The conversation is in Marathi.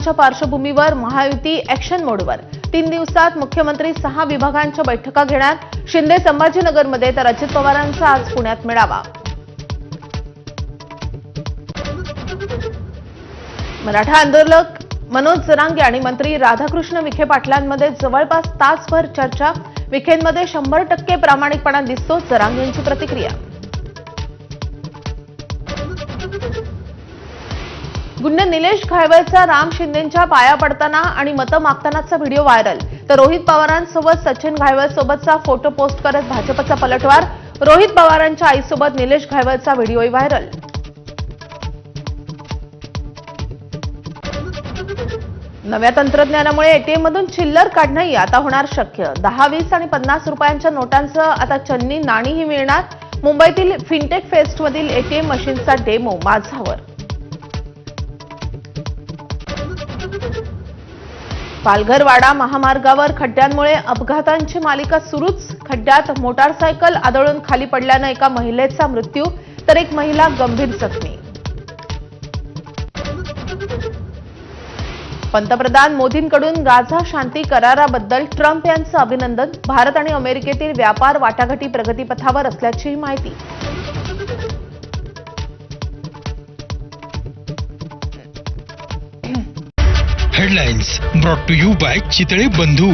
च्या पार्श्वभूमीवर महायुती ऍक्शन मोडवर 3 दिवसात मुख्यमंत्री 6 विभागांच्या बैठका घेणार। शिंदे संभाजीनगरमध्ये तर अजित पवारांचा आज पुण्यात मेळावा। मराठा आंदोलक मनोज जरांगे आणि मंत्री राधाकृष्ण विखे पाटलांमध्ये जवळपास तासभर चर्चा। विखेंमध्ये 100% प्रामाणिकपणा दिसतो, जरांगेंची प्रतिक्रिया। गुंड निलेश घायवळचा राम शिंदेंच्या पाया पडताना आणि मतं मागतानाचा व्हिडिओ व्हायरल। तर रोहित पवारांसोबत सचिन घायवळसोबतचा फोटो पोस्ट करत भाजपचा पलटवार। रोहित पवारांच्या आईसोबत निलेश घायवळचा व्हिडिओही व्हायरल। नव्या तंत्रज्ञानामुळे एटीएममधून चिल्लर काढणंही आता होणार शक्य। 10, 20 आणि 50 रुपयांच्या नोटांचं आता चलनी नाणीही मिळणार। मुंबईतील फिनटेक फेस्टमधील एटीएम मशीनचा डेमो माझावर। पालघर-वाडा महामार्गावर खड्ड्यांमुळे अपघातांची मालिका सुरूच। खड्ड्यात मोटारसायकल आदळून खाली पडल्याने एका महिलेचा मृत्यू तर एक महिला गंभीर जखमी। पंतप्रधान मोदींकडून गाझा शांती कराराबद्दल ट्रम्प यांचं अभिनंदन। भारत आणि अमेरिकेतील व्यापार वाटाघाटी प्रगतीपथावर असल्याची माहिती। Headlines brought to you by Chitale बंधू।